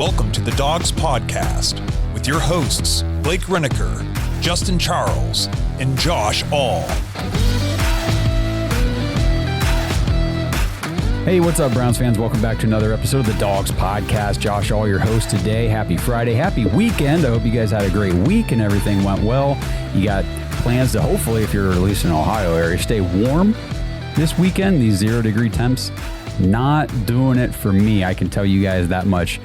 Welcome to the Dogs Podcast with your hosts, Blake Reneker, Justin Charles, and Josh All. Hey, what's up, Browns fans? Welcome back to another episode of the Dogs Podcast. Josh All, your host today. Happy Friday. Happy weekend. I hope you guys had a great week and everything went well. You got plans to hopefully, if you're at least in the Ohio area, stay warm this weekend. These 0-degree temps, not doing it for me. I can tell you guys that much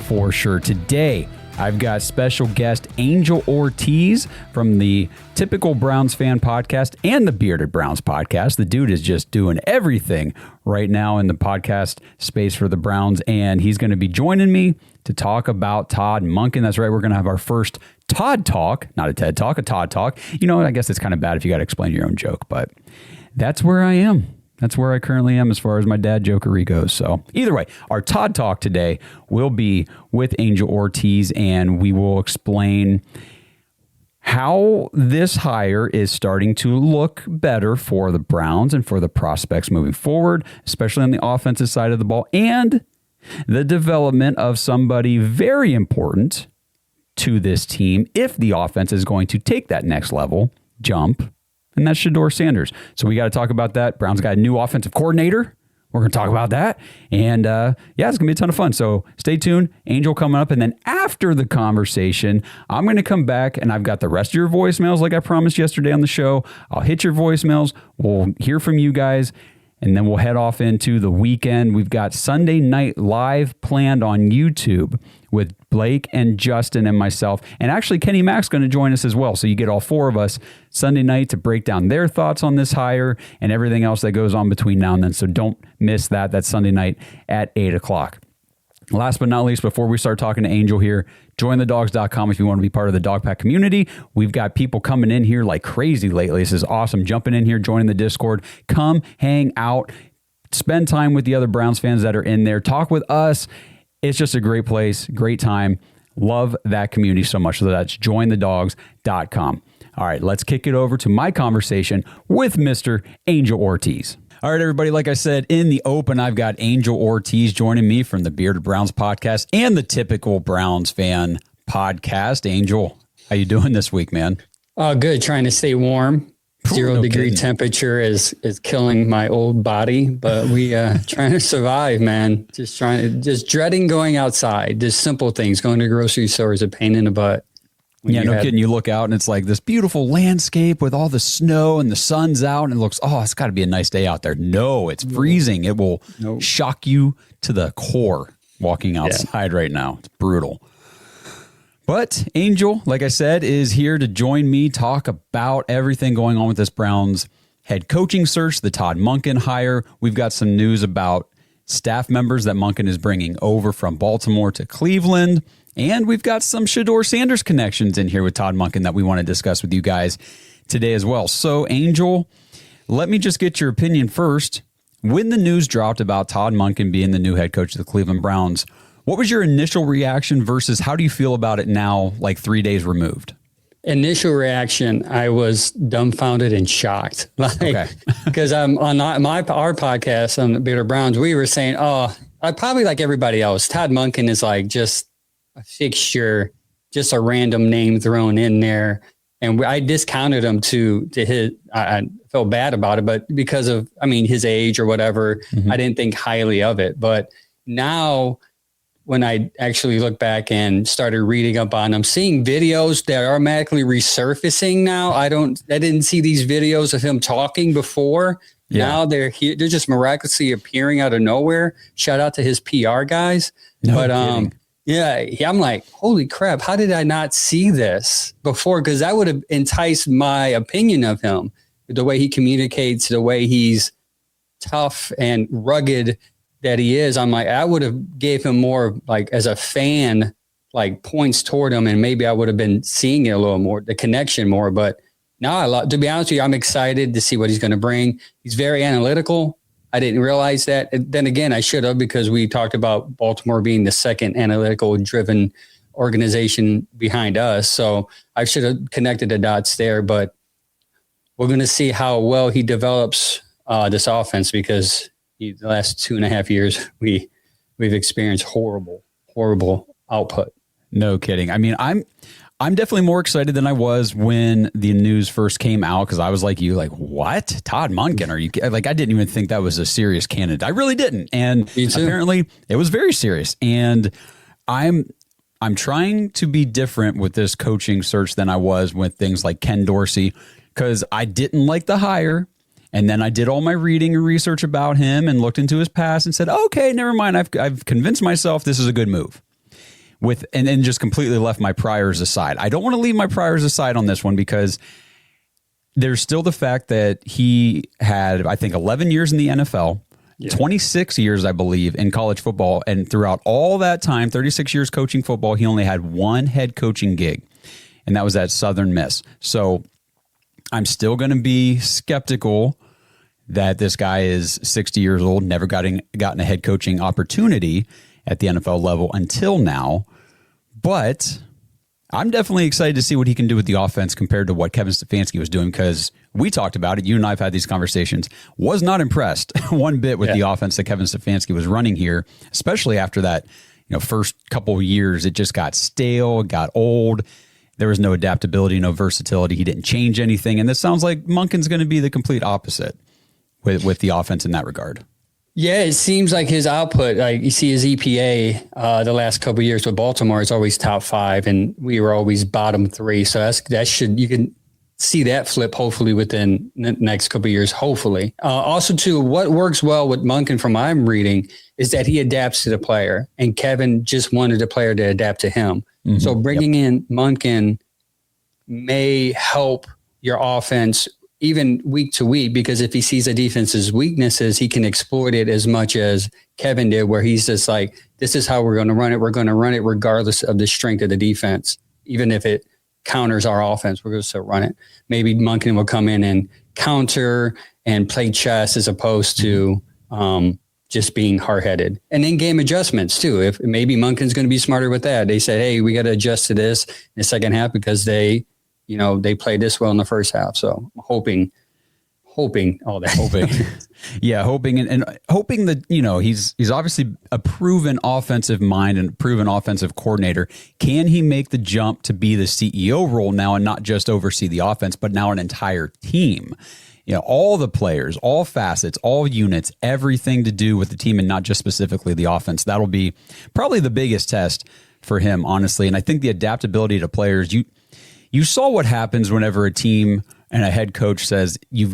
for sure. Today, I've got special guest Angel Ortiz from the Typical Browns Fan podcast and the Bearded Browns podcast. The dude is just doing everything right now in the podcast space for the Browns, and he's going to be joining me to talk about Todd Monken. That's right, we're going to have our first Todd Talk, not a TED Talk, a Todd Talk. You know, I guess it's kind of bad if you got to explain your own joke, but that's where I am. That's where I currently am as far as my dad jokery goes. So either way, our Todd Talk today will be with Angel Ortiz, and we will explain how this hire is starting to look better for the Browns and for the prospects moving forward, especially on the offensive side of the ball, and the development of somebody very important to this team if the offense is going to take that next level jump. And that's Shedeur Sanders. So we got to talk about that. Browns got a new offensive coordinator. We're going to talk about that. And yeah, it's going to be a ton of fun. So stay tuned. Angel coming up. And then after the conversation, I'm going to come back and I've got the rest of your voicemails like I promised yesterday on the show. I'll hit your voicemails. We'll hear from you guys. And then we'll head off into the weekend. We've got Sunday Night Live planned on YouTube with Blake and Justin and myself. And actually, Kenny Mack's going to join us as well. So you get all four of us Sunday night to break down their thoughts on this hire and everything else that goes on between now and then. So don't miss that. That's Sunday night at 8 o'clock. Last but not least, before we start talking to Angel here, jointhedogs.com if you want to be part of the Dog Pack community. We've got people coming in here like crazy lately. This is awesome. Jumping in here, joining the Discord. Come hang out, spend time with the other Browns fans that are in there. Talk with us. It's just a great place, great time. Love that community so much. So that's jointhedogs.com. All right, let's kick it over to my conversation with Mr. Angel Ortiz. All right, everybody, like I said, in the open, I've got Angel Ortiz joining me from the Bearded Browns podcast and the Typical Browns Fan podcast. Angel, how you doing this week, man? Good. Trying to stay warm. 0-degree temperature is killing my old body, but we trying to survive, man. Just dreading going outside. Just simple things. Going to grocery store is a pain in the butt. Yeah, no kidding. You look out and it's like this beautiful landscape with all the snow and the sun's out and it looks, it's got to be a nice day out there. No, it's freezing. It will shock you to the core walking outside right now. It's brutal. But Angel, like I said, is here to join me, talk about everything going on with this Browns head coaching search, the Todd Monken hire. We've got some news about staff members that Monken is bringing over from Baltimore to Cleveland. And we've got some Shedeur Sanders connections in here with Todd Monken that we want to discuss with you guys today as well. So, Angel, let me just get your opinion first. When the news dropped about Todd Monken being the new head coach of the Cleveland Browns, what was your initial reaction versus how do you feel about it now, like 3 days removed? Initial reaction, I was dumbfounded and shocked. Because I'm on our podcast on the Bearded Browns, we were saying, I probably like everybody else. Todd Monken is like just a fixture, just a random name thrown in there. And I discounted him to his, I felt bad about it, but because of, his age or whatever, I didn't think highly of it. But now when I actually look back and started reading up on them, seeing videos that are automatically resurfacing now. I didn't see these videos of him talking before. Yeah. Now they're here. They're just miraculously appearing out of nowhere. Shout out to his PR guys. Kidding. Yeah, I'm like, holy crap, how did I not see this before? Because that would have enticed my opinion of him, the way he communicates, the way he's tough and rugged that he is. I'm like, I would have gave him more, like, as a fan, like, points toward him, and maybe I would have been seeing it a little more, the connection more. But now, to be honest with you, I'm excited to see what he's going to bring. He's very analytical. I didn't realize that. Then again, I should have, because we talked about Baltimore being the second analytical driven organization behind us. So I should have connected the dots there, but we're going to see how well he develops this offense, because the last 2.5 years, we've experienced horrible output. No kidding. I mean, I'm definitely more excited than I was when the news first came out, because I was like you, like, what? Todd Monken? Are you like, I didn't even think that was a serious candidate. I really didn't. And apparently it was very serious. And I'm trying to be different with this coaching search than I was with things like Ken Dorsey, because I didn't like the hire. And then I did all my reading and research about him and looked into his past and said, okay, never mind. I've convinced myself this is a good move. And then just completely left my priors aside. I don't want to leave my priors aside on this one, because there's still the fact that he had, I think, 11 years in the NFL, 26 years, I believe, in college football. And throughout all that time, 36 years coaching football, he only had one head coaching gig, and that was at Southern Miss. So I'm still going to be skeptical that this guy is 60 years old, never gotten a head coaching opportunity at the NFL level until now. But I'm definitely excited to see what he can do with the offense compared to what Kevin Stefanski was doing, because we talked about it. You and I have had these conversations. Was not impressed one bit with the offense that Kevin Stefanski was running here, especially after that, first couple of years. It just got stale, it got old. There was no adaptability, no versatility. He didn't change anything. And this sounds like Monken's going to be the complete opposite with the offense in that regard. Yeah, it seems like his output, like you see his EPA the last couple of years with Baltimore is always top 5, and we were always bottom 3. So you can see that flip hopefully within the next couple of years, hopefully. Also, too, what works well with Monken from what I'm reading is that he adapts to the player, and Kevin just wanted the player to adapt to him. Mm-hmm. So bringing in Monken may help your offense even week to week, because if he sees a defense's weaknesses, he can exploit it as much as Kevin did, where he's just like, this is how we're going to run it. We're going to run it regardless of the strength of the defense. Even if it counters our offense, we're going to still run it. Maybe Monken will come in and counter and play chess as opposed to just being hard-headed. And then game adjustments too. If maybe Monken's going to be smarter with that. They said, hey, we got to adjust to this in the second half because they played this well in the first half. So I'm hoping all that. Hoping and hoping that, he's obviously a proven offensive mind and proven offensive coordinator. Can he make the jump to be the CEO role now and not just oversee the offense, but now an entire team? All the players, all facets, all units, everything to do with the team and not just specifically the offense. That'll be probably the biggest test for him, honestly. And I think the adaptability to players, you saw what happens whenever a team and a head coach says, I've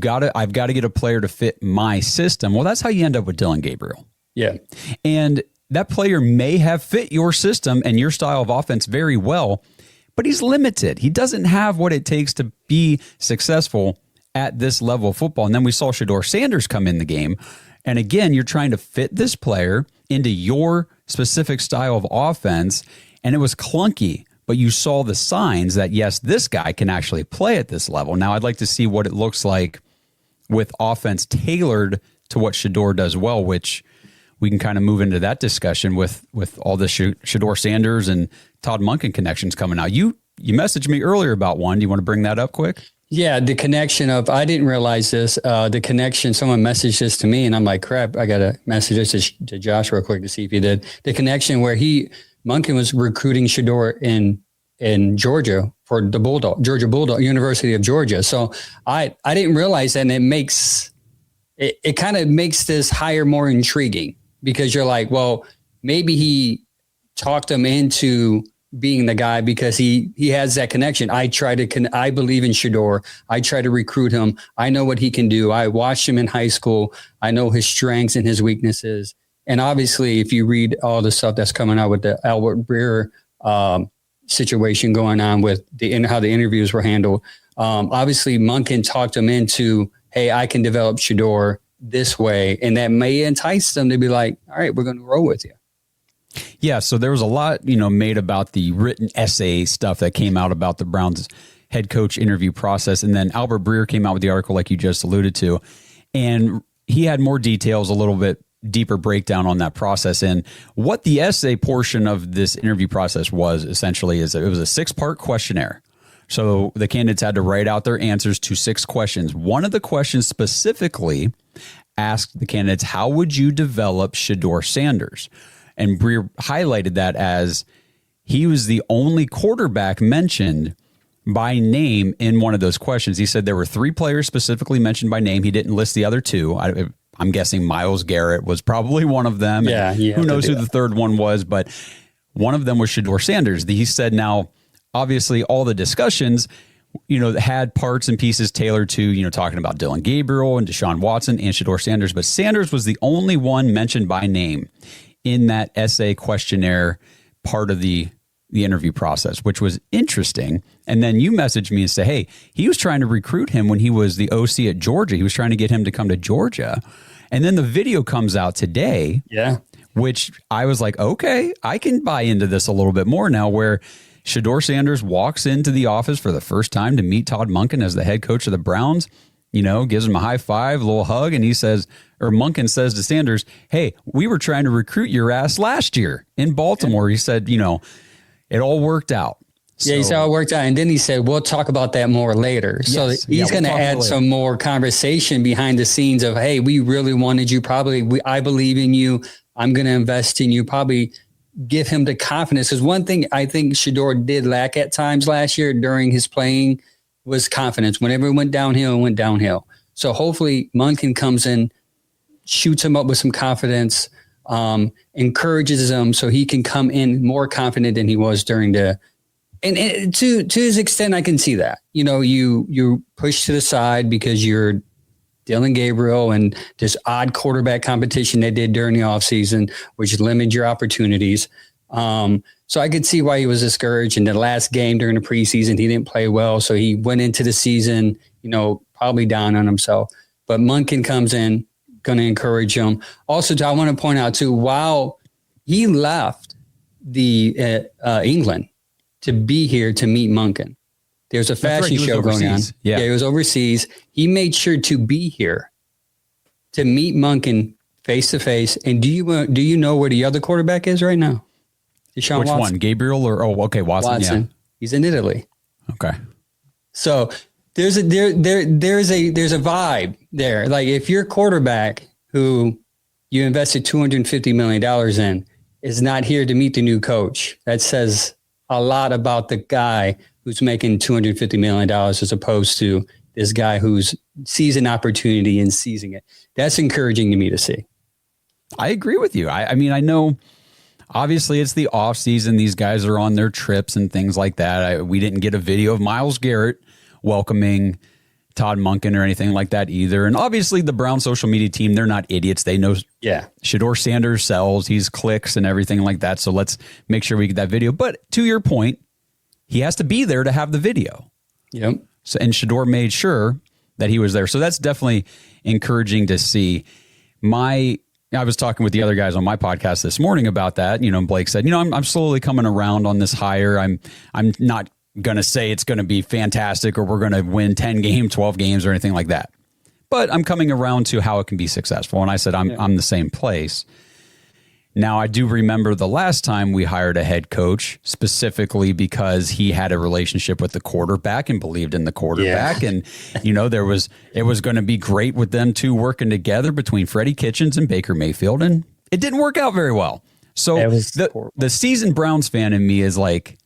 got to get a player to fit my system. Well, that's how you end up with Dillon Gabriel. Yeah. And that player may have fit your system and your style of offense very well, but he's limited. He doesn't have what it takes to be successful at this level of football. And then we saw Shedeur Sanders come in the game. And again, you're trying to fit this player into your specific style of offense. And it was clunky. But you saw the signs that, yes, this guy can actually play at this level. Now, I'd like to see what it looks like with offense tailored to what Shedeur does well, which we can kind of move into that discussion with all the Shedeur Sanders and Todd Monken connections coming out. You messaged me earlier about one. Do you want to bring that up quick? Yeah, the connection of, I didn't realize this, the connection, someone messaged this to me, and I'm like, crap, I got to message this to Josh real quick to see if he did. The connection where Monken was recruiting Shedeur in Georgia for the Georgia Bulldog, University of Georgia. So I didn't realize that, and it kind of makes this hire more intriguing, because you're like, well, maybe he talked him into being the guy because he has that connection. I believe in Shedeur. I try to recruit him. I know what he can do. I watched him in high school. I know his strengths and his weaknesses. And obviously, if you read all the stuff that's coming out with the Albert Breer situation going on with how the interviews were handled, obviously Monken talked him into, hey, I can develop Shedeur this way. And that may entice them to be like, all right, we're going to roll with you. Yeah, so there was a lot, made about the written essay stuff that came out about the Browns head coach interview process. And then Albert Breer came out with the article like you just alluded to. And he had more details, a little bit deeper breakdown on that process. And what the essay portion of this interview process was essentially is it was a 6-part questionnaire. So the candidates had to write out their answers to 6 questions. One of the questions specifically asked the candidates, how would you develop Shedeur Sanders? And Breer highlighted that as he was the only quarterback mentioned by name in one of those questions. He said there were 3 players specifically mentioned by name. He didn't list the other 2. I'm guessing Myles Garrett was probably one of them. Yeah. Who knows who the third one was, but one of them was Shedeur Sanders. He said, now, obviously all the discussions, had parts and pieces tailored to, talking about Dylan Gabriel and Deshaun Watson and Shedeur Sanders, but Sanders was the only one mentioned by name in that essay questionnaire part of the interview process, which was interesting. And then you messaged me and said, hey, he was trying to recruit him when he was the OC at Georgia. He was trying to get him to come to Georgia. And then the video comes out today, which I was like, okay, I can buy into this a little bit more now, where Shedeur Sanders walks into the office for the first time to meet Todd Monken as the head coach of the Browns, gives him a high five, a little hug, and he says, or Monken says to Sanders, hey, we were trying to recruit your ass last year in Baltimore. He said, it all worked out. Yeah, he said it all worked out. And then he said, we'll talk about that more later. So he's going to add some more conversation behind the scenes of, hey, we really wanted you. I believe in you. I'm going to invest in you. Probably give him the confidence. Because one thing I think Shedeur did lack at times last year during his playing was confidence. Whenever it went downhill, it went downhill. So hopefully Monken comes in, shoots him up with some confidence, encourages him so he can come in more confident than he was during the. And to his extent, I can see that. You push to the side because you're Dylan Gabriel and this odd quarterback competition they did during the offseason, which limited your opportunities. So I could see why he was discouraged. In the last game during the preseason, he didn't play well. So he went into the season, probably down on himself. But Monken comes in, going to encourage him. Also, I want to point out, too, while he left the England to be here to meet Monken, there's a fashion show going on. Yeah, he was overseas. He made sure to be here to meet Monken face to face. And do you know where the other quarterback is right now? Deshaun Which Watson. one? Gabriel or Watson? Yeah. He's in Italy. Okay. So there's a vibe there. Like if your quarterback who you invested $250 million in is not here to meet the new coach, that says a lot about the guy who's making $250 million as opposed to this guy who's sees an opportunity and seizing it. That's encouraging to me to see. I agree with you. I mean, I know obviously it's the off season. These guys are on their trips and things like that. We didn't get a video of Myles Garrett welcoming Todd Monken or anything like that either. And obviously the Brown social media team, they're not idiots. They know Shedeur Sanders sells, he's clicks and everything like that. So let's make sure we get that video. But to your point, he has to be there to have the video. Yep. So, and Shedeur made sure that he was there. So that's definitely encouraging to see. I was talking with the other guys on my podcast this morning about that. Blake said, I'm slowly coming around on this hire. I'm not going to say it's going to be fantastic or we're going to win 10 games, 12 games or anything like that. But I'm coming around to how it can be successful. And I said, I'm the same place. Now, I do remember the last time we hired a head coach specifically because he had a relationship with the quarterback and believed in the quarterback. Yeah. And, it was going to be great with them two working together between Freddie Kitchens and Baker Mayfield. And it didn't work out very well. So the seasoned Browns fan in me is like,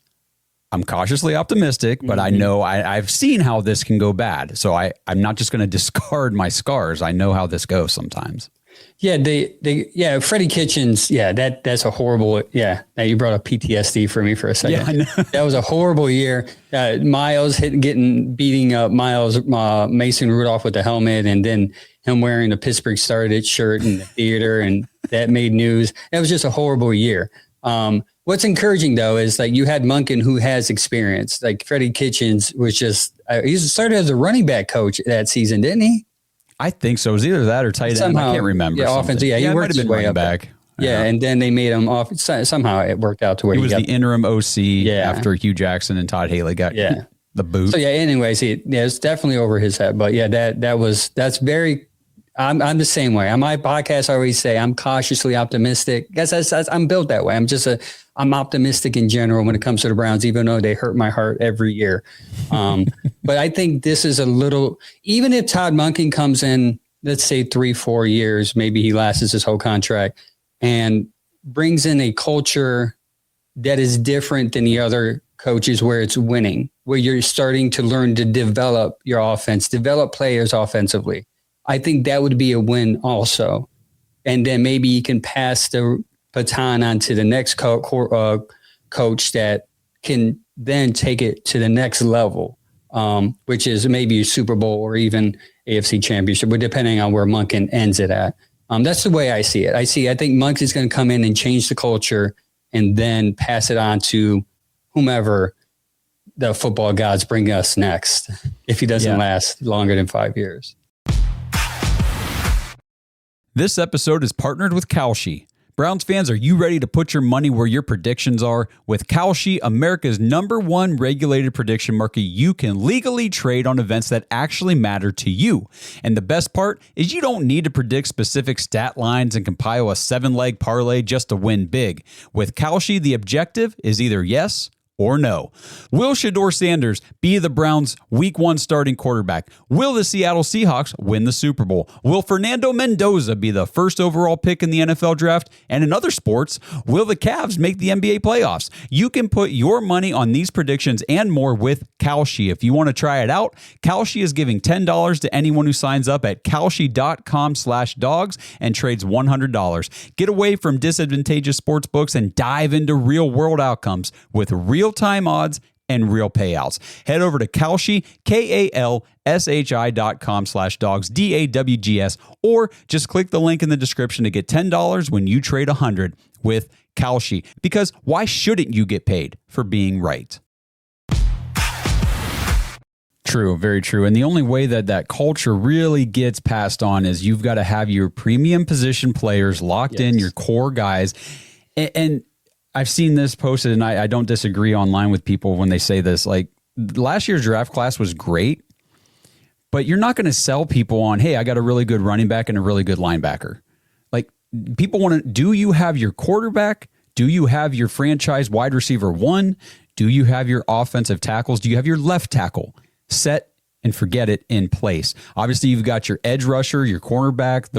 I'm cautiously optimistic, but I know I've seen how this can go bad. So I'm not just going to discard my scars. I know how this goes sometimes. Yeah, Freddie Kitchens. Yeah, that's a horrible. Yeah, now you brought up PTSD for me for a second. Yeah, I know. That was a horrible year. Miles beating up Mason Rudolph with the helmet, and then him wearing the Pittsburgh Started shirt in the theater, and that made news. That was just a horrible year. What's encouraging though is like you had Monken who has experience. Like Freddie Kitchens was just he started as a running back coach that season, didn't he? I think so. It was either that or tight end. I can't remember. Yeah, offensive. Yeah, he worked his way up back. Yeah, and then they made him off. Somehow it worked out to where he was the interim OC after Hugh Jackson and Todd Haley got the boot. So anyways, it's definitely over his head. But that's very. I'm the same way. On my podcast, I always say I'm cautiously optimistic. Guess I'm built that way. I'm optimistic in general when it comes to the Browns, even though they hurt my heart every year. But I think this is a little, even if Todd Monken comes in, let's say 3-4 years, maybe he lasts his whole contract and brings in a culture that is different than the other coaches where it's winning, where you're starting to learn to develop your offense, develop players offensively. I think that would be a win also. And then maybe you can pass the baton on to the next coach that can then take it to the next level, which is maybe a Super Bowl or even AFC Championship, but depending on where Monken ends it at. That's the way I see it. I think Monken is going to come in and change the culture and then pass it on to whomever the football gods bring us next, if he doesn't last longer than 5 years. This episode is partnered with Koshi. Browns fans, are you ready to put your money where your predictions are? With Koshi, America's #1 regulated prediction market, you can legally trade on events that actually matter to you. And the best part is you don't need to predict specific stat lines and compile a 7-leg parlay just to win big. With Koshi, the objective is either yes or no. Will Shedeur Sanders be the Browns' Week 1 starting quarterback? Will the Seattle Seahawks win the Super Bowl? Will Fernando Mendoza be the first overall pick in the NFL draft? And in other sports, will the Cavs make the NBA playoffs? You can put your money on these predictions and more with Koshi. If you want to try it out, Koshi is giving $10 to anyone who signs up at Koshi.com/dogs and trades $100. Get away from disadvantageous sports books and dive into real-world outcomes with real-time odds and real payouts. Head over to Koshi, KALSHI.com/dogs, DAWGS, or just click the link in the description to get $10 when you trade $100 with Koshi. Because why shouldn't you get paid for being right? True, very true. And the only way that that culture really gets passed on is you've got to have your premium position players locked in, your core guys. And I've seen this posted, and I don't disagree online with people when they say this. Like, last year's draft class was great, but you're not going to sell people on, hey, I got a really good running back and a really good linebacker. Like, people want to, do you have your quarterback? Do you have your franchise wide receiver 1? Do you have your offensive tackles? Do you have your left tackle set and forget it in place? Obviously, you've got your edge rusher, your cornerback.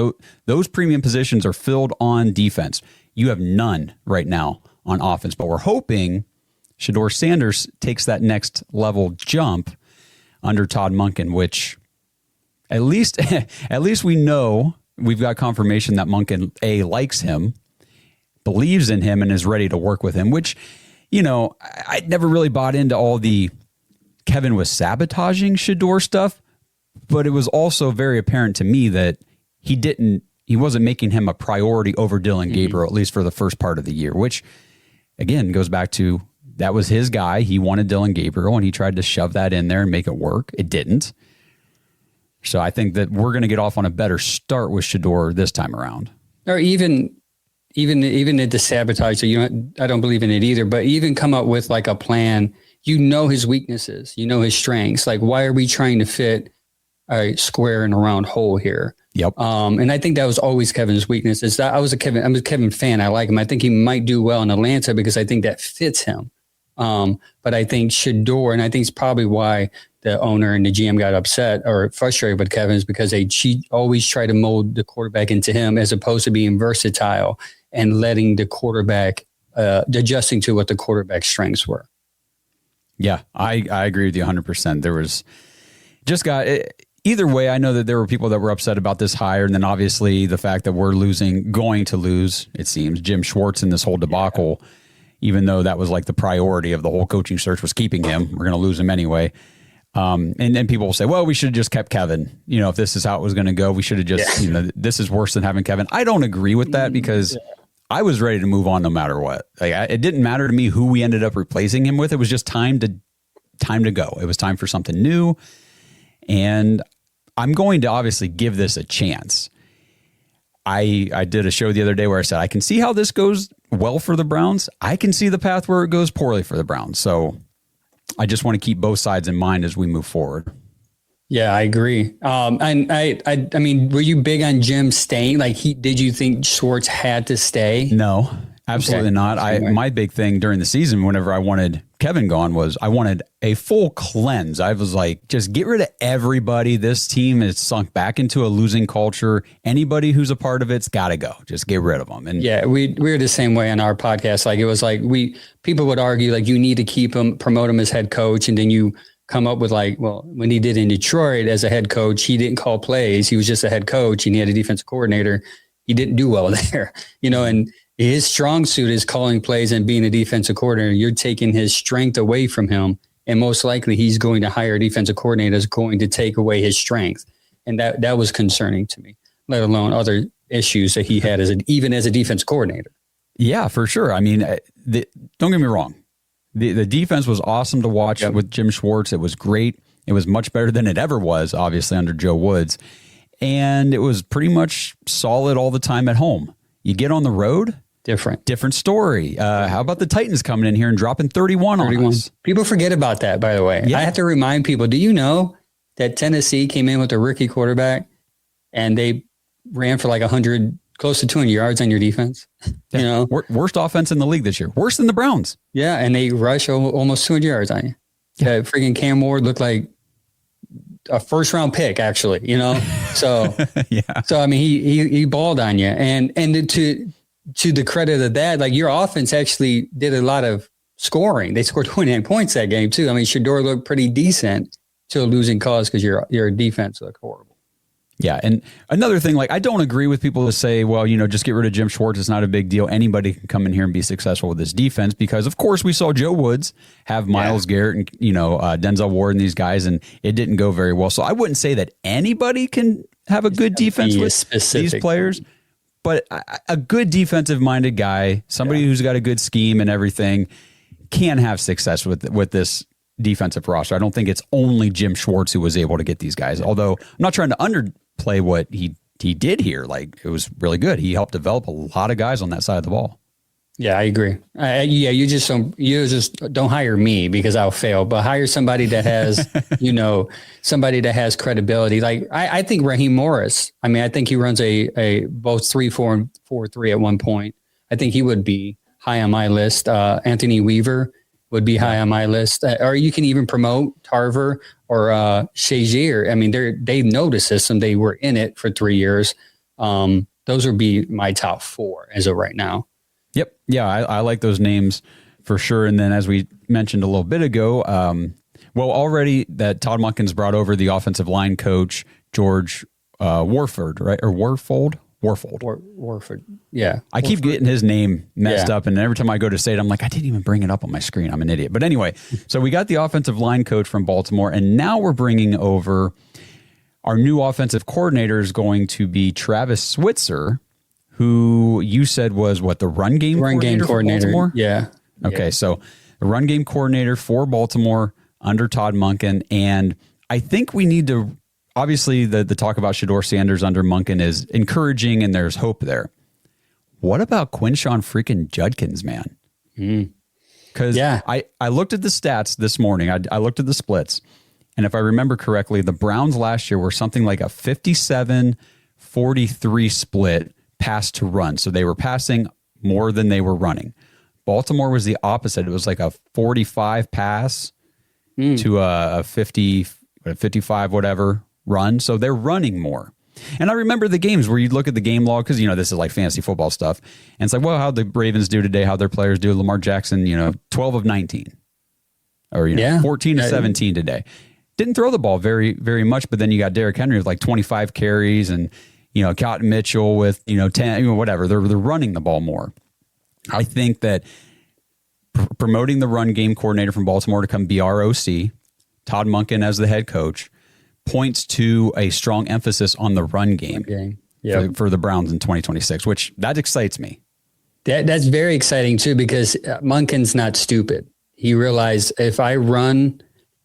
Those premium positions are filled on defense. You have none right now on offense, but we're hoping Shedeur Sanders takes that next level jump under Todd Monken, which at least we know we've got confirmation that Monken likes him, believes in him, and is ready to work with him, which, you know, I never really bought into all the Kevin was sabotaging Shedeur stuff, but it was also very apparent to me that he wasn't making him a priority over Dylan Gabriel, at least for the first part of the year, which again goes back to that was his guy. He wanted Dylan Gabriel, and he tried to shove that in there and make it work. It didn't. So I think that we're going to get off on a better start with Shedeur this time around. Or even at the sabotage. So I don't believe in it either. But even come up with like a plan. You know his weaknesses. You know his strengths. Like, why are we trying to fit a square in a round hole here? Yep. And I think that was always Kevin's weakness. Is that I'm a Kevin fan. I like him. I think he might do well in Atlanta because I think that fits him. But I think Shedeur, and I think it's probably why the owner and the GM got upset or frustrated with Kevin, is because they always try to mold the quarterback into him as opposed to being versatile and letting the quarterback adjusting to what the quarterback's strengths were. Yeah, I agree with you 100%. There was either way, I know that there were people that were upset about this hire, and then obviously the fact that we're going to lose, it seems, Jim Schwartz in this whole debacle, even though that was like the priority of the whole coaching search was keeping him. We're going to lose him anyway. And then people will say, well, we should have just kept Kevin. You know, if this is how it was going to go, we should have just, this is worse than having Kevin. I don't agree with that because I was ready to move on no matter what. Like, it didn't matter to me who we ended up replacing him with. It was just time to go. It was time for something new. And I'm going to obviously give this a chance. I did a show the other day where I said, I can see how this goes well for the Browns. I can see the path where it goes poorly for the Browns. So I just want to keep both sides in mind as we move forward. Yeah, I agree. And I mean, were you big on Jim staying? Like, did you think Schwartz had to stay? No. Absolutely not. My big thing during the season, whenever I wanted Kevin gone, was I wanted a full cleanse. I was like, just get rid of everybody. This team is sunk back into a losing culture. Anybody who's a part of it's got to go. Just get rid of them. And yeah, we were the same way on our podcast. Like it was like people would argue like you need to keep him, promote him as head coach, and then you come up with like, well, when he did in Detroit as a head coach, he didn't call plays. He was just a head coach, and he had a defensive coordinator. He didn't do well there, and his strong suit is calling plays and being a defensive coordinator. You're taking his strength away from him. And most likely he's going to hire a defensive coordinator that's going to take away his strength. And that was concerning to me, let alone other issues that he had even as a defense coordinator. Yeah, for sure. I mean, don't get me wrong. The defense was awesome to watch with Jim Schwartz. It was great. It was much better than it ever was, obviously, under Joe Woods. And it was pretty much solid all the time at home. You get on the road, different story. How about the Titans coming in here and dropping 31 on us? People forget about that, by the way. Yeah. I have to remind people, do you know that Tennessee came in with a rookie quarterback and they ran for like 100, close to 200 yards on your defense? Worst offense in the league this year. Worse than the Browns. Yeah, and they rush almost 200 yards on you. Yeah. Freaking Cam Ward looked like a first round pick, actually, So, yeah. So, I mean, he balled on you. And to the credit of that, like your offense actually did a lot of scoring. They scored 29 points that game too. I mean, Shedeur looked pretty decent to a losing cause because your defense looked horrible. Yeah. And another thing, like I don't agree with people who say, well, just get rid of Jim Schwartz. It's not a big deal. Anybody can come in here and be successful with this defense because of course we saw Joe Woods have Myles Garrett and, Denzel Ward and these guys, and it didn't go very well. So I wouldn't say that anybody can have a good defense with these players. But a good defensive-minded guy, somebody who's got a good scheme and everything, can have success with this defensive roster. I don't think it's only Jim Schwartz who was able to get these guys. Although I'm not trying to underplay what he did here. Like it was really good. He helped develop a lot of guys on that side of the ball. Yeah, I agree. You just don't hire me because I'll fail, but hire somebody that has, somebody that has credibility. Like I think Raheem Morris, I think he runs a both 3-4 and 4-3 at one point. I think he would be high on my list. Anthony Weaver would be high on my list. Or you can even promote Tarver or Shedeur. I mean, they know the system. They were in it for 3 years. Those would be my top 4 as of right now. Yep. Yeah, I like those names for sure. And then as we mentioned a little bit ago, already that Todd Monken's brought over the offensive line coach, George Warford, right? Or Warfold? Warford. Yeah. I keep getting his name messed up. And every time I go to say it, I'm like, I didn't even bring it up on my screen. I'm an idiot. But anyway, so we got the offensive line coach from Baltimore. And now we're bringing over our new offensive coordinator is going to be Travis Switzer, who you said was the run game coordinator for Baltimore? Yeah. Okay. So the run game coordinator for Baltimore under Todd Monken. And I think we need to, obviously the talk about Shedeur Sanders under Monken is encouraging and there's hope there. What about Quinshon freaking Judkins, man? Because I looked at the stats this morning. I looked at the splits. And if I remember correctly, the Browns last year were something like a 57-43 split pass to run. So they were passing more than they were running. Baltimore was the opposite. It was like a 45 pass to a 55 whatever run. So they're running more. And I remember the games where you'd look at the game log because, this is like fantasy football stuff. And it's like, well, how'd the Ravens do today? How'd their players do? Lamar Jackson, 12 of 19 or, 14 of 17 today. Didn't throw the ball very, very much. But then you got Derrick Henry with like 25 carries and, Cotton Mitchell with, 10, whatever. They're running the ball more. I think that promoting the run game coordinator from Baltimore to come be our OC, Todd Monken as the head coach, points to a strong emphasis on the run game for the Browns in 2026, which that excites me. That's very exciting too, because Monken's not stupid. He realized if I run,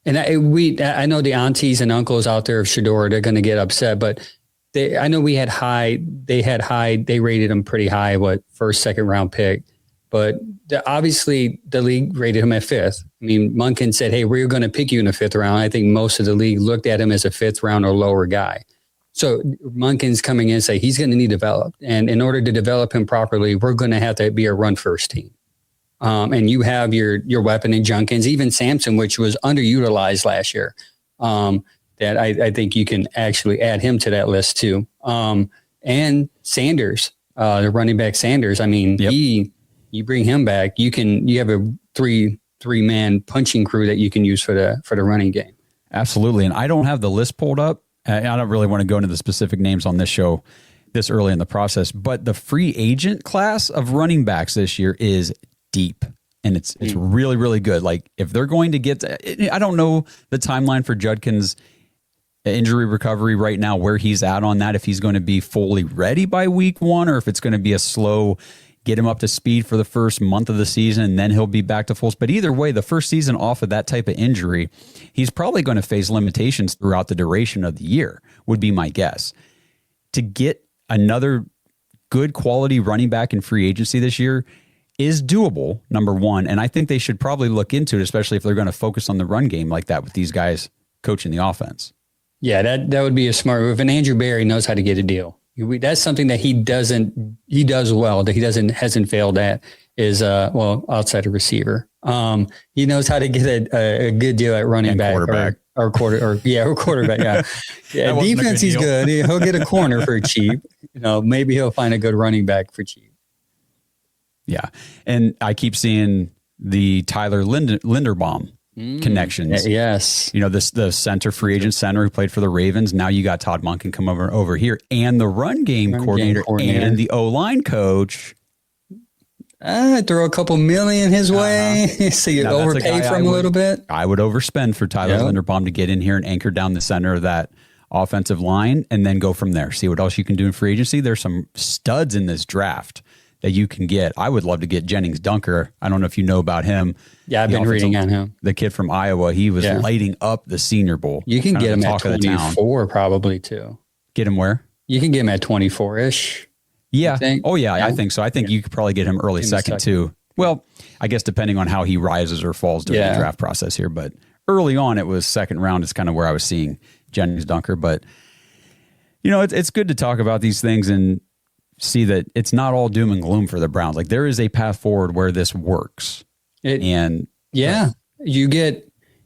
and I know the aunties and uncles out there of Shedeur, they're going to get upset, but I know they rated him pretty high, first, second round pick, but obviously the league rated him at 5th. I mean, Monken said, hey, we're going to pick you in the 5th round. I think most of the league looked at him as a 5th round or lower guy. So Monken's coming in and say he's going to need developed. And in order to develop him properly, we're going to have to be a run first team. And you have your weapon in Judkins, even Sampson, which was underutilized last year. That I think you can actually add him to that list too. And Sanders, the running back Sanders. I mean, you bring him back, you have a three-man punching crew that you can use for the running game. Absolutely. And I don't have the list pulled up. I don't really want to go into the specific names on this show this early in the process, but the free agent class of running backs this year is deep, and it's really, really good. Like if they're going to get, I don't know the timeline for Judkins' injury recovery right now, where he's at on that, if he's going to be fully ready by week 1 or if it's going to be a slow get him up to speed for the first month of the season and then he'll be back to full. But either way, the first season off of that type of injury, he's probably going to face limitations throughout the duration of the year, would be my guess. To get another good quality running back in free agency this year is doable, number one. And I think they should probably look into it, especially if they're going to focus on the run game like that with these guys coaching the offense. Yeah, that would be a smart move. And Andrew Berry knows how to get a deal. That's something that he does well, that he hasn't failed at, is outside of receiver. He knows how to get a good deal at running back, quarterback. or quarterback. Yeah. Yeah. Defense, he's good. He'll get a corner for cheap. Maybe he'll find a good running back for cheap. Yeah. And I keep seeing the Tyler Linderbaum connections. Yes. The center, free agent center who played for the Ravens. Now you got Todd Monken come over here, and the run game coordinator and the O-line coach. Throw a couple million his way. So you overpay for him a little bit. I would overspend for Tyler Linderbaum to get in here and anchor down the center of that offensive line and then go from there. See what else you can do in free agency. There's some studs in this draft that you can get. I would love to get Jennings Dunker. I don't know if you know about him. Yeah, I've been reading on him. The kid from Iowa. He was lighting up the Senior Bowl. You can get him at 24 probably too. Get him where? You can get him at 24-ish. Yeah. Oh, yeah, I think so. I think you could probably get him early second too. Well, I guess depending on how he rises or falls during the draft process here. But early on, it was second round is kind of where I was seeing Jennings Dunker. But, it's good to talk about these things and see that it's not all doom and gloom for the Browns. Like there is a path forward where this works. You get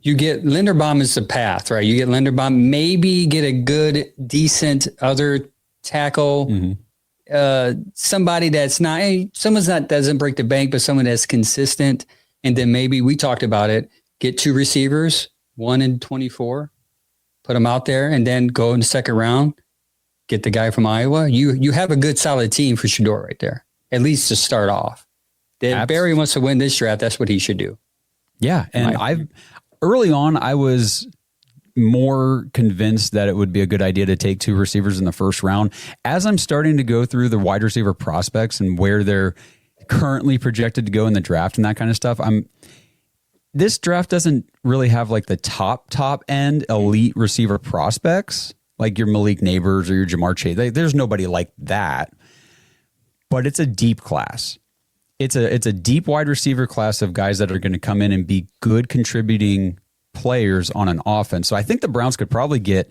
Linderbaum is the path, right? You get Linderbaum, maybe get a good, decent other tackle, somebody that's doesn't break the bank, but someone that's consistent. And then maybe we talked about it, get 2 receivers, 1 and 24, put them out there and then go in the second round. Get the guy from Iowa. You have a good, solid team for Shedeur right there, at least to start off. If Barry wants to win this draft, that's what he should do. Yeah, and early on, I was more convinced that it would be a good idea to take 2 receivers in the first round. As I'm starting to go through the wide receiver prospects and where they're currently projected to go in the draft and that kind of stuff, this draft doesn't really have like the top end elite receiver prospects. Like your Malik Neighbors or your Jamar Chase. There's nobody like that. But it's a deep class. It's a deep wide receiver class of guys that are going to come in and be good contributing players on an offense. So I think the Browns could probably get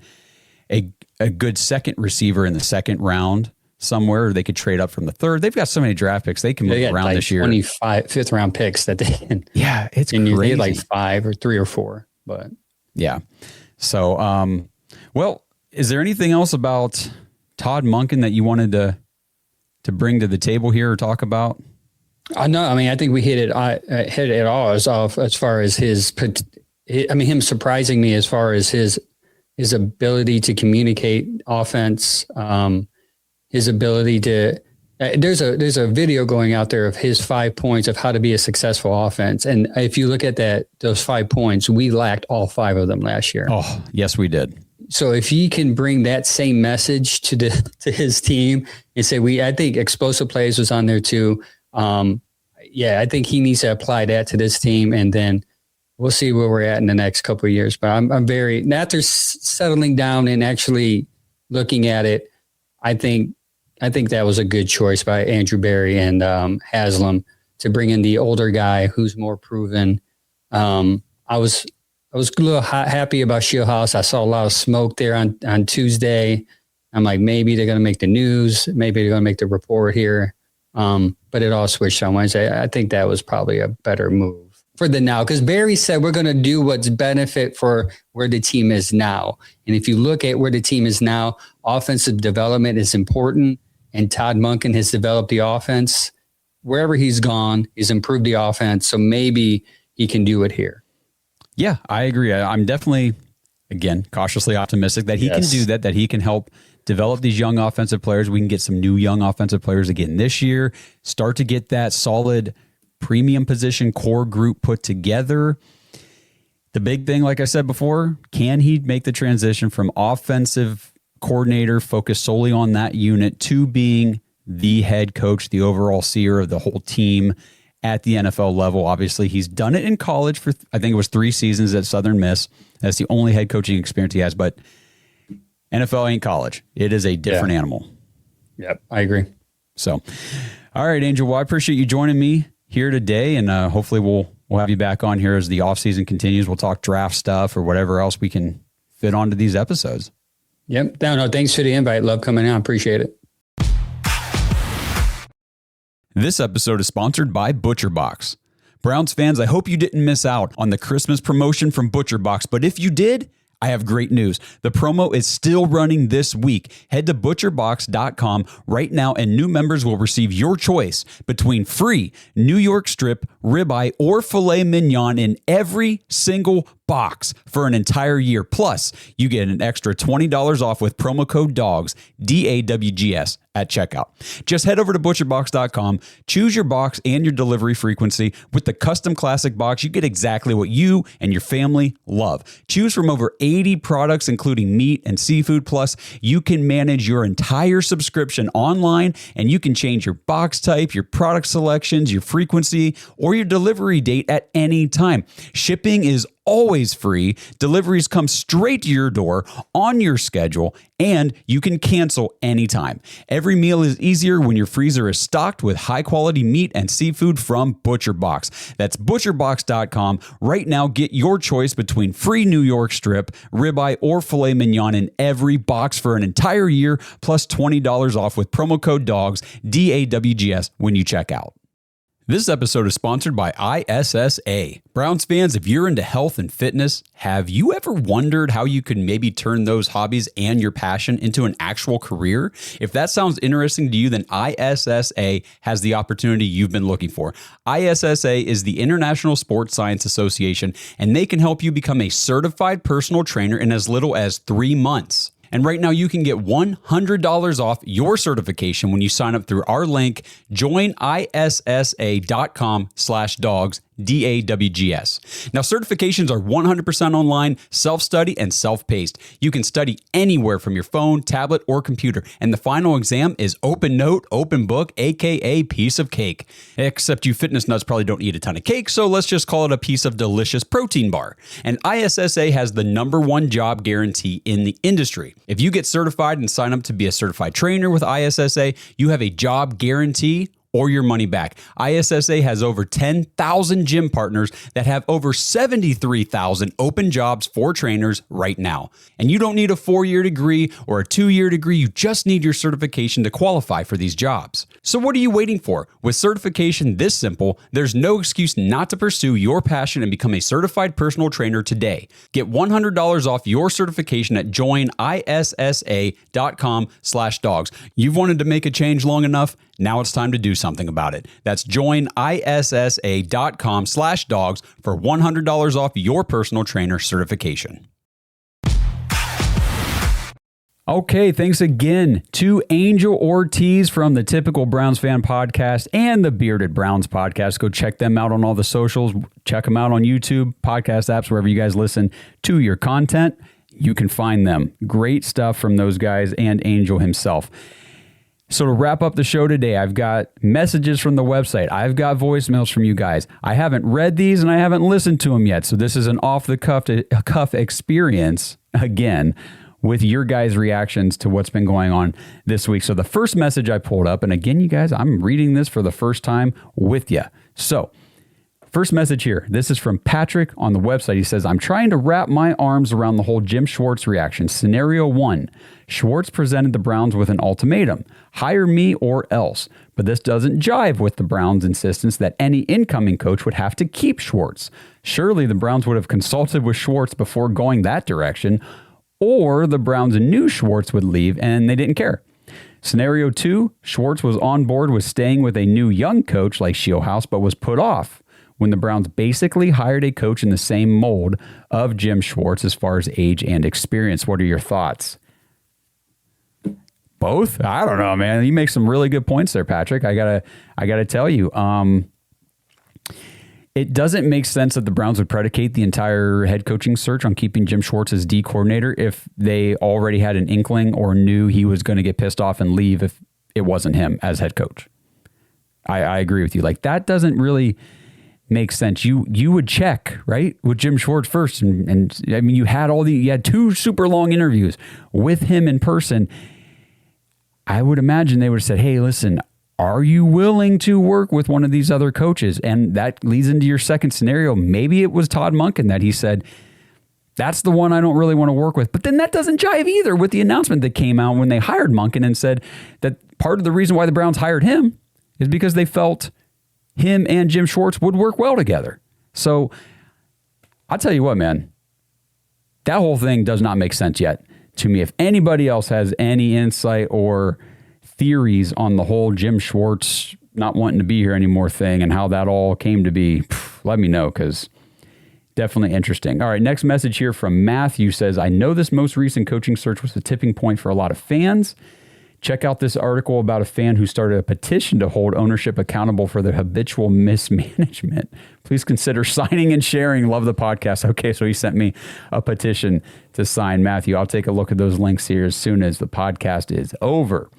a good second receiver in the second round somewhere, or they could trade up from the third. They've got so many draft picks. They can move around this year. 25 fifth round picks that they can. Yeah, it's crazy. They had like 5 or 3 or 4. But yeah. So, is there anything else about Todd Monken that you wanted to bring to the table here or talk about? No, I think we hit it all as far as him surprising me as far as his ability to communicate offense, his ability to. There's a video going out there of his 5 points of how to be a successful offense, and if you look at those 5 points, we lacked all 5 of them last year. Oh, yes, we did. So if he can bring that same message to his team and say, I think explosive plays was on there too. I think he needs to apply that to this team, and then we'll see where we're at in the next couple of years. But I'm very, after settling down and actually looking at it, I think that was a good choice by Andrew Berry and Haslam to bring in the older guy who's more proven. I was a little happy about Shieldhouse. I saw a lot of smoke there on Tuesday. I'm like, maybe they're going to make the news. Maybe they're going to make the report here. But it all switched on Wednesday. I think that was probably a better move for the now, because Barry said we're going to do what's benefit for where the team is now. And if you look at where the team is now, offensive development is important. And Todd Monken has developed the offense. Wherever he's gone, he's improved the offense. So maybe he can do it here. Yeah, I agree. I'm definitely, again, cautiously optimistic that he can do that he can help develop these young offensive players. We can get some new young offensive players again this year, start to get that solid premium position core group put together. The big thing, like I said before, can he make the transition from offensive coordinator focused solely on that unit to being the head coach, the overall seer of the whole team at the NFL level? Obviously, he's done it in college for, I think it was 3 seasons at Southern Miss. That's the only head coaching experience he has, but NFL ain't college. It is a different animal. Yep, I agree. So, all right, Angel. Well, I appreciate you joining me here today, and hopefully we'll have you back on here as the offseason continues. We'll talk draft stuff or whatever else we can fit onto these episodes. Yep. No, thanks for the invite. Love coming out. Appreciate it. This episode is sponsored by ButcherBox. Browns fans, I hope you didn't miss out on the Christmas promotion from ButcherBox, but if you did, I have great news. The promo is still running this week. Head to ButcherBox.com right now and new members will receive your choice between free New York strip, ribeye, or filet mignon in every single box for an entire year. Plus, you get an extra $20 off with promo code DAWGS, DAWGS, at checkout. Just head over to ButcherBox.com, choose your box and your delivery frequency. With the custom classic box, you get exactly what you and your family love. Choose from over 80 products, including meat and seafood. Plus, you can manage your entire subscription online, and you can change your box type, your product selections, your frequency, or your delivery date at any time. Shipping is always free. Deliveries come straight to your door on your schedule, and you can cancel anytime. Every meal is easier when your freezer is stocked with high-quality meat and seafood from ButcherBox. That's ButcherBox.com. Right now, get your choice between free New York strip, ribeye, or filet mignon in every box for an entire year, plus $20 off with promo code DAWGS, DAWGS, when you check out. This episode is sponsored by ISSA. Browns fans, if you're into health and fitness, have you ever wondered how you could maybe turn those hobbies and your passion into an actual career? If that sounds interesting to you, then ISSA has the opportunity you've been looking for. ISSA is the International Sports Science Association, and they can help you become a certified personal trainer in as little as 3 months. And right now you can get $100 off your certification when you sign up through our link, joinissa.com/dogs, DAWGS. Now, certifications are 100% online, self-study, and self-paced. You can study anywhere from your phone, tablet, or computer. And the final exam is open note, open book, aka piece of cake. Except you fitness nuts probably don't eat a ton of cake, so let's just call it a piece of delicious protein bar. And ISSA has the #1 job guarantee in the industry. If you get certified and sign up to be a certified trainer with ISSA, you have a job guarantee or your money back. ISSA has over 10,000 gym partners that have over 73,000 open jobs for trainers right now. And you don't need a 4-year degree or a 2-year degree. You just need your certification to qualify for these jobs. So what are you waiting for? With certification this simple, there's no excuse not to pursue your passion and become a certified personal trainer today. Get $100 off your certification at joinissa.com/dogs. You've wanted to make a change long enough. Now it's time to do something about it. That's joinissa.com/dogs for $100 off your personal trainer certification. Okay, thanks again to Angel Ortiz from the Typical Browns Fan Podcast and the Bearded Browns Podcast. Go check them out on all the socials. Check them out on YouTube, podcast apps, wherever you guys listen to your content. You can find them. Great stuff from those guys and Angel himself. So to wrap up the show today, I've got messages from the website. I've got voicemails from you guys. I haven't read these and I haven't listened to them yet. So this is an off-the-cuff experience, again, with your guys' reactions to what's been going on this week. So the first message I pulled up, and again, you guys, I'm reading this for the first time with you. So First message here. This is from Patrick on the website. He says, I'm trying to wrap my arms around the whole Jim Schwartz reaction. Scenario 1, Schwartz presented the Browns with an ultimatum. Hire me or else. But this doesn't jive with the Browns' insistence that any incoming coach would have to keep Schwartz. Surely the Browns would have consulted with Schwartz before going that direction, or the Browns knew Schwartz would leave and they didn't care. Scenario 2, Schwartz was on board with staying with a new young coach like Shieldhouse, but was put off when the Browns basically hired a coach in the same mold of Jim Schwartz as far as age and experience. What are your thoughts? Both? I don't know, man. You make some really good points there, Patrick. I gotta tell you. It doesn't make sense that the Browns would predicate the entire head coaching search on keeping Jim Schwartz as D coordinator if they already had an inkling or knew he was going to get pissed off and leave if it wasn't him as head coach. I agree with you. Like, that doesn't really make sense. You would check, right, with Jim Schwartz first. And I mean, you had 2 super long interviews with him in person. I would imagine they would have said, hey, listen, are you willing to work with one of these other coaches? And that leads into your second scenario. Maybe it was Todd Monken that he said, that's the one I don't really want to work with. But then that doesn't jive either with the announcement that came out when they hired Monken and said that part of the reason why the Browns hired him is because they felt him and Jim Schwartz would work well together. So I'll tell you what, man, that whole thing does not make sense yet to me. If anybody else has any insight or theories on the whole Jim Schwartz not wanting to be here anymore thing and how that all came to be, let me know, because definitely interesting. All right, next message here from Matthew says, I know this most recent coaching search was a tipping point for a lot of fans. Check out this article about a fan who started a petition to hold ownership accountable for their habitual mismanagement. Please consider signing and sharing. Love the podcast. Okay, so he sent me a petition to sign. Matthew, I'll take a look at those links here as soon as the podcast is over.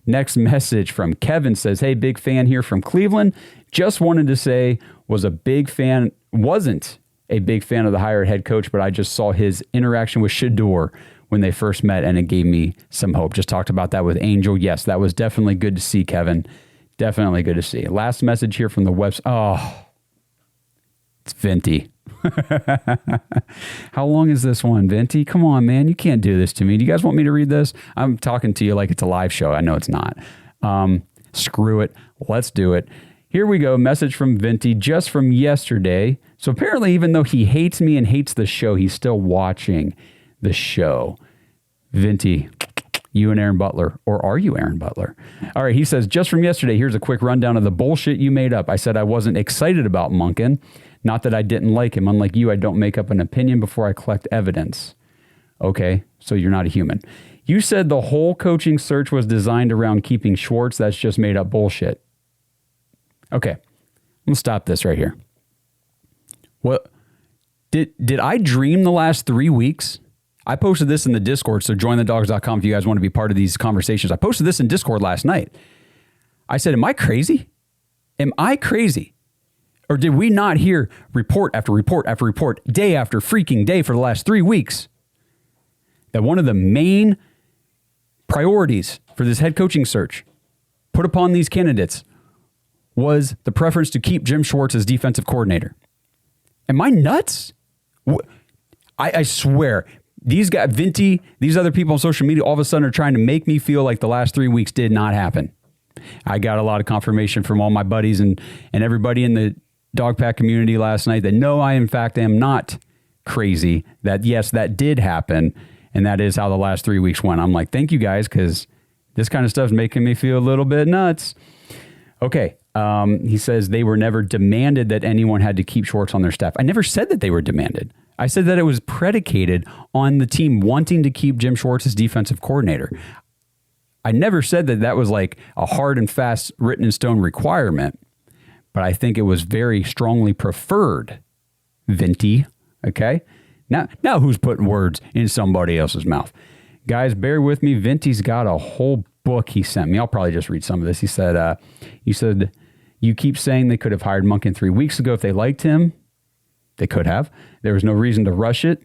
Next message from Kevin says, hey, big fan here from Cleveland. Just wanted to say wasn't a big fan of the hired head coach, but I just saw his interaction with Shedeur when they first met, and it gave me some hope. Just talked about that with Angel. Yes, that was definitely good to see, Kevin. Definitely good to see. Last message here from the website. Oh, it's Venti. How long is this one, Venti? Come on, man. You can't do this to me. Do you guys want me to read this? I'm talking to you like it's a live show. I know it's not. Screw it. Let's do it. Here we go. Message from Venti just from yesterday. So apparently, even though he hates me and hates the show, he's still watching the show. Venti, you and Aaron Butler, or are you Aaron Butler? All right, he says, just from yesterday, here's a quick rundown of the bullshit you made up. I said I wasn't excited about Monken. Not that I didn't like him. Unlike you, I don't make up an opinion before I collect evidence. Okay, so you're not a human. You said the whole coaching search was designed around keeping Schwartz. That's just made up bullshit. Okay, I'm going to stop this right here. What did I dream the last 3 weeks? I posted this in the Discord, so jointhedogs.com if you guys want to be part of these conversations. I posted this in Discord last night. I said, am I crazy? Am I crazy? Or did we not hear report after report after report, day after freaking day for the last 3 weeks, that one of the main priorities for this head coaching search put upon these candidates was the preference to keep Jim Schwartz as defensive coordinator? Am I nuts? I swear, these guys, Venti, these other people on social media, all of a sudden are trying to make me feel like the last 3 weeks did not happen. I got a lot of confirmation from all my buddies and everybody in the Dog Pack community last night that no, I in fact am not crazy, that yes, that did happen, and that is how the last 3 weeks went. I'm like, thank you guys, because this kind of stuff is making me feel a little bit nuts. Okay, he says they were never demanded that anyone had to keep Schwartz on their staff. I never said that they were demanded. I said that it was predicated on the team wanting to keep Jim Schwartz as defensive coordinator. I never said that that was like a hard and fast written in stone requirement, but I think it was very strongly preferred, Venti. Okay? Now who's putting words in somebody else's mouth? Guys, bear with me. Venti's got a whole book he sent me. I'll probably just read some of this. He said, you keep saying they could have hired Monken 3 weeks ago if they liked him. They could have. There was no reason to rush it.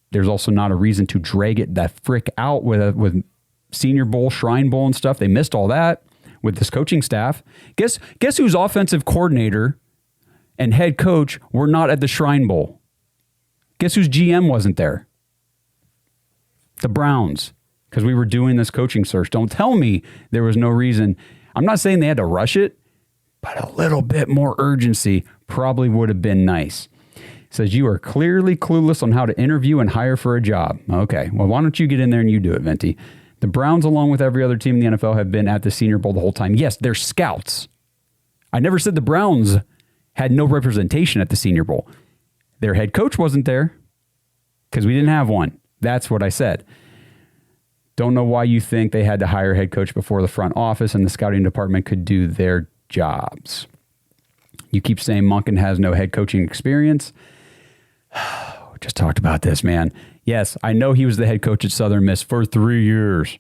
There's also not a reason to drag it that frick out with Senior Bowl, Shrine Bowl and stuff. They missed all that with this coaching staff. Guess who's offensive coordinator and head coach were not at the Shrine Bowl. Guess whose GM wasn't there? The Browns, because we were doing this coaching search. Don't tell me there was no reason. I'm not saying they had to rush it, but a little bit more urgency probably would have been nice. It says you are clearly clueless on how to interview and hire for a job. Okay, well, why don't you get in there and you do it, Venti? The Browns, along with every other team in the NFL, have been at the Senior Bowl the whole time. Yes, they're scouts. I never said the Browns had no representation at the Senior Bowl. Their head coach wasn't there because we didn't have one. That's what I said. Don't know why you think they had to hire a head coach before the front office and the scouting department could do their jobs. You keep saying Monken has no head coaching experience. Just talked about this, man. Yes, I know he was the head coach at Southern Miss for 3 years.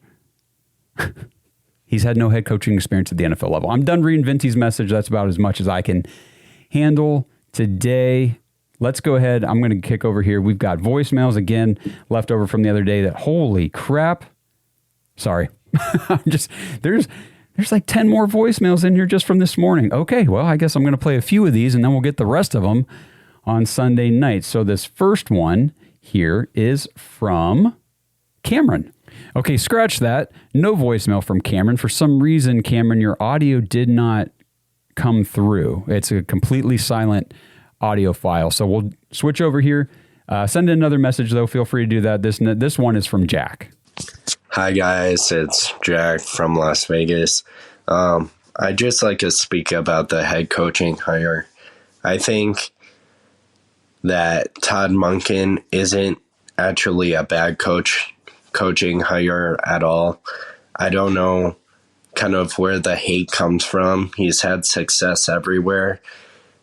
He's had no head coaching experience at the NFL level. I'm done reading Venti's message. That's about as much as I can handle today. Let's go ahead. I'm going to kick over here. We've got voicemails again left over from the other day that, holy crap. Sorry. There's like 10 more voicemails in here just from this morning. Okay, well, I guess I'm going to play a few of these and then we'll get the rest of them on Sunday night. So this first one here is from Cameron. Okay, scratch that. No voicemail from Cameron. For some reason, Cameron, your audio did not come through. It's a completely silent audio file. So we'll switch over here. Send in another message, though. Feel free to do that. This one is from Jack. Hi, guys. It's Jack from Las Vegas. I'd just like to speak about the head coaching hire. I think that Todd Monken isn't actually a bad coaching hire at all. I don't know kind of where the hate comes from. He's had success everywhere.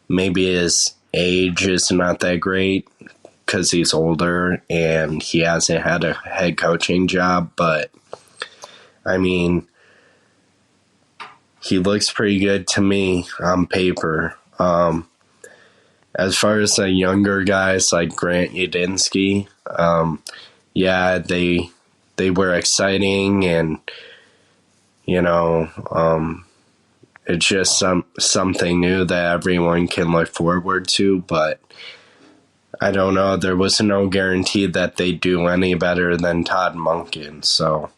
Maybe his age is not that great because he's older and he hasn't had a head coaching job, but I mean, he looks pretty good to me on paper. As far as the younger guys like Grant Udinski, yeah, they were exciting and, you know, it's just something new that everyone can look forward to, but I don't know. There was no guarantee that they'd do any better than Todd Monken. So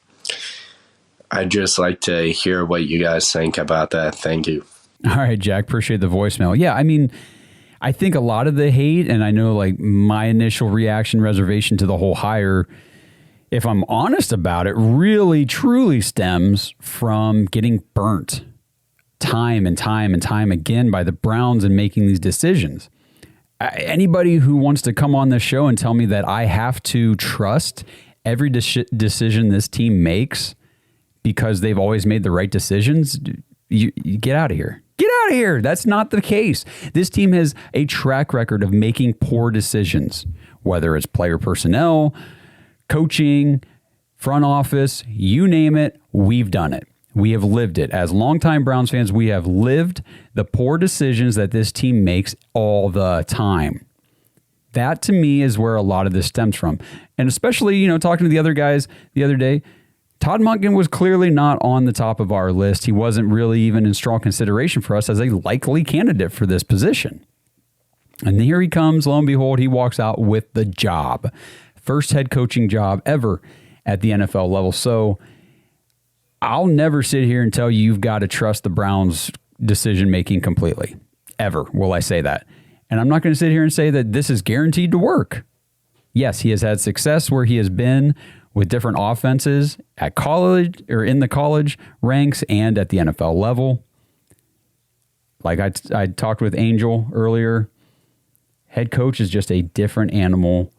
I'd just like to hear what you guys think about that. Thank you. All right, Jack. Appreciate the voicemail. Yeah, I mean, I think a lot of the hate, and I know like my initial reaction, reservation to the whole hire, if I'm honest about it, really truly stems from getting burnt time and time and time again by the Browns and making these decisions. Anybody who wants to come on this show and tell me that I have to trust every decision this team makes because they've always made the right decisions, you get out of here. Get out of here. That's not the case. This team has a track record of making poor decisions, whether it's player personnel, coaching, front office, you name it, we've done it. We have lived it. As longtime Browns fans, we have lived the poor decisions that this team makes all the time. That, to me, is where a lot of this stems from. And especially, you know, talking to the other guys the other day, Todd Monken was clearly not on the top of our list. He wasn't really even in strong consideration for us as a likely candidate for this position. And here he comes, lo and behold, he walks out with the job. First head coaching job ever at the NFL level. So I'll never sit here and tell you you've got to trust the Browns' decision-making completely. Ever will I say that. And I'm not going to sit here and say that this is guaranteed to work. Yes, he has had success where he has been with different offenses at college or in the college ranks and at the NFL level. Like I talked with Angel earlier, head coach is just a different animal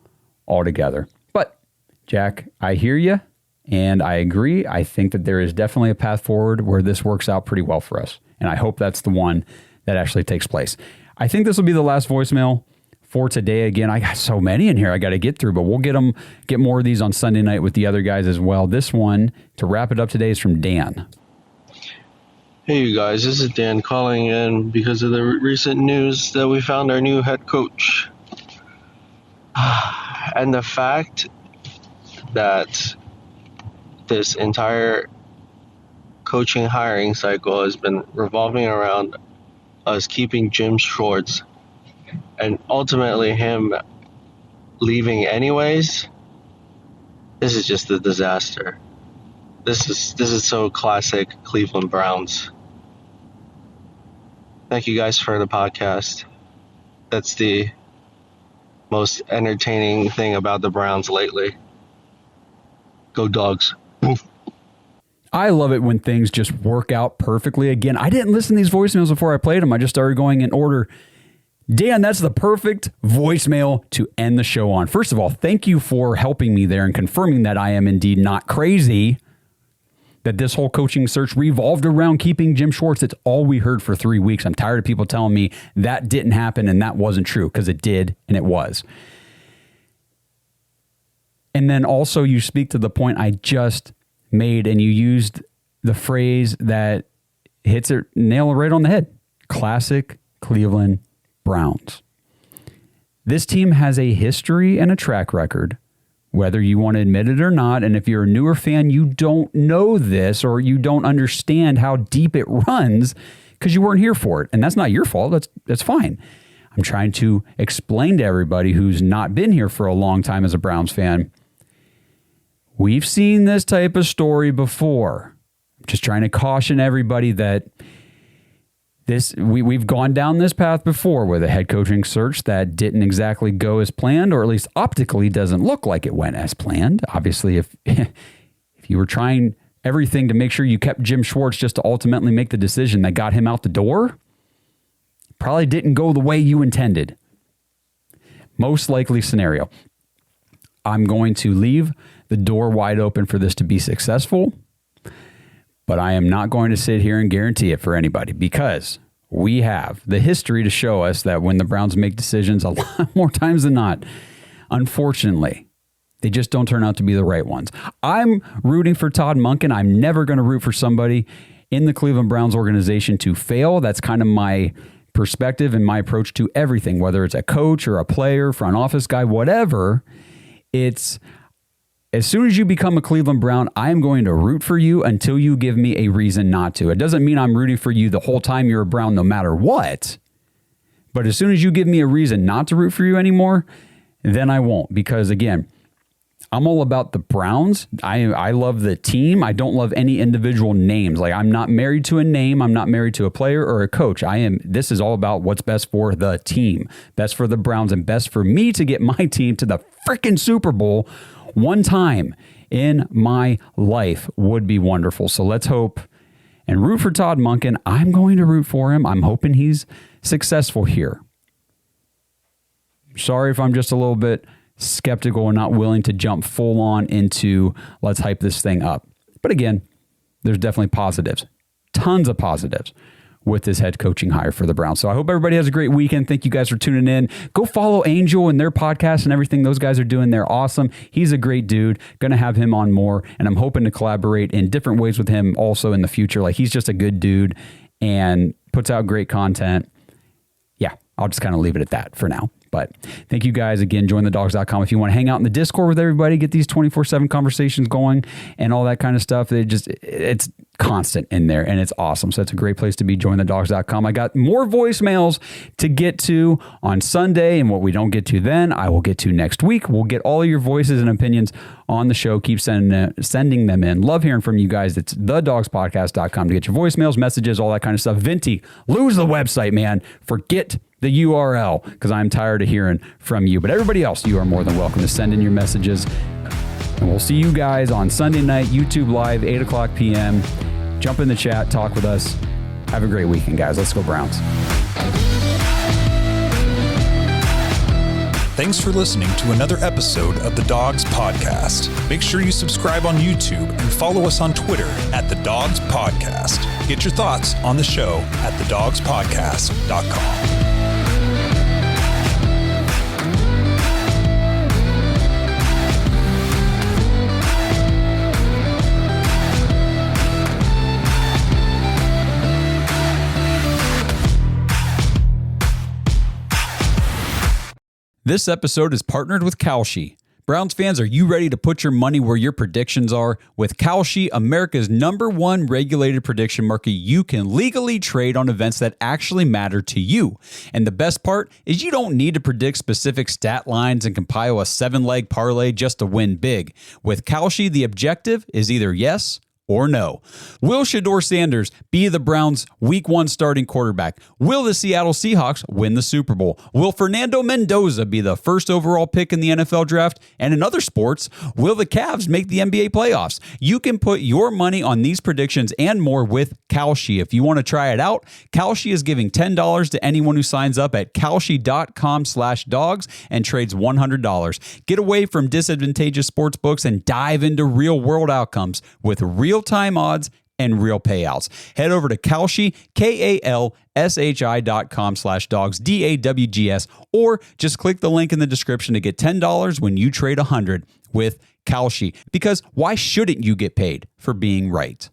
altogether. But, Jack, I hear you. And I agree. I think that there is definitely a path forward where this works out pretty well for us. And I hope that's the one that actually takes place. I think this will be the last voicemail for today. Again, I got so many in here I got to get through, but we'll get more of these on Sunday night with the other guys as well. This one, to wrap it up today, is from Dan. Hey, you guys. This is Dan calling in because of the recent news that we found our new head coach. And the fact that this entire coaching hiring cycle has been revolving around us keeping Jim Schwartz and ultimately him leaving anyways, this is just a disaster. This is so classic Cleveland Browns. Thank you guys for the podcast. That's the most entertaining thing about the Browns lately. Go Dogs. I love it when things just work out perfectly. Again, I didn't listen to these voicemails before I played them. I just started going in order. Dan, that's the perfect voicemail to end the show on. First of all, thank you for helping me there and confirming that I am indeed not crazy, that this whole coaching search revolved around keeping Jim Schwartz. It's all we heard for 3 weeks. I'm tired of people telling me that didn't happen and that wasn't true, because it did and it was. And then also you speak to the point I just made, and you used the phrase that hits it nail right on the head. Classic Cleveland Browns. This team has a history and a track record, whether you want to admit it or not. And if you're a newer fan, you don't know this, or you don't understand how deep it runs because you weren't here for it. And that's not your fault. That's fine. I'm trying to explain to everybody who's not been here for a long time as a Browns fan. We've seen this type of story before. I'm just trying to caution everybody that we've gone down this path before with a head coaching search that didn't exactly go as planned, or at least optically doesn't look like it went as planned. Obviously, if you were trying everything to make sure you kept Jim Schwartz just to ultimately make the decision that got him out the door, probably didn't go the way you intended. Most likely scenario. I'm going to leave the door wide open for this to be successful, but I am not going to sit here and guarantee it for anybody, because we have the history to show us that when the Browns make decisions, a lot more times than not, unfortunately, they just don't turn out to be the right ones. I'm rooting for Todd Monken. I'm never going to root for somebody in the Cleveland Browns organization to fail. That's kind of my perspective and my approach to everything, whether it's a coach or a player, front office guy, whatever. It's as soon as you become a Cleveland Brown, I am going to root for you until you give me a reason not to. It doesn't mean I'm rooting for you the whole time you're a Brown, no matter what. But as soon as you give me a reason not to root for you anymore, then I won't. Because again, I'm all about the Browns. I love the team. I don't love any individual names. Like, I'm not married to a name. I'm not married to a player or a coach. This is all about what's best for the team, best for the Browns, and best for me to get my team to the freaking Super Bowl one time in my life would be wonderful. So let's hope and root for Todd Monken. I'm going to root for him. I'm hoping he's successful here. Sorry if I'm just a little bit skeptical and not willing to jump full on into let's hype this thing up. But again, there's definitely positives, tons of positives with this head coaching hire for the Browns. So I hope everybody has a great weekend. Thank you guys for tuning in. Go follow Angel and their podcast and everything those guys are doing. They're awesome. He's a great dude. Going to have him on more, and I'm hoping to collaborate in different ways with him also in the future. Like, he's just a good dude and puts out great content. Yeah, I'll just kind of leave it at that for now. But thank you guys again. JoinTheDogs.com if you want to hang out in the Discord with everybody, get these 24/7 conversations going and all that kind of stuff. It's constant in there, and it's awesome. So it's a great place to be. JoinTheDogs.com. I got more voicemails to get to on Sunday, and what we don't get to then, I will get to next week. We'll get all of your voices and opinions on the show. Keep sending them in. Love hearing from you guys. It's thedogspodcast.com to get your voicemails, messages, all that kind of stuff. Venti, lose the website, man. Forget the URL, because I'm tired of hearing from you. But everybody else, you are more than welcome to send in your messages. And we'll see you guys on Sunday night, YouTube Live, 8 o'clock p.m. Jump in the chat, talk with us. Have a great weekend, guys. Let's go Browns. Thanks for listening to another episode of the Dogs Podcast. Make sure you subscribe on YouTube and follow us on Twitter at The Dogs Podcast. Get your thoughts on the show at thedogspodcast.com. This episode is partnered with Koshi. Browns fans, are you ready to put your money where your predictions are? With Koshi, America's #1 regulated prediction market, you can legally trade on events that actually matter to you. And the best part is you don't need to predict specific stat lines and compile a 7-leg parlay just to win big. With Koshi, the objective is either yes or no. Will Shedeur Sanders be the Browns' Week 1 starting quarterback? Will the Seattle Seahawks win the Super Bowl? Will Fernando Mendoza be the first overall pick in the NFL draft? And in other sports, will the Cavs make the NBA playoffs? You can put your money on these predictions and more with Koshi. If you want to try it out, Koshi is giving $10 to anyone who signs up at Koshi.com/dogs and trades $100. Get away from disadvantageous sports books and dive into real-world outcomes with real-time odds and real payouts. Head over to Koshi, KALSHI.com/dogs, DAWGS, or just click the link in the description to get $10 when you trade $100 with Koshi. Because why shouldn't you get paid for being right?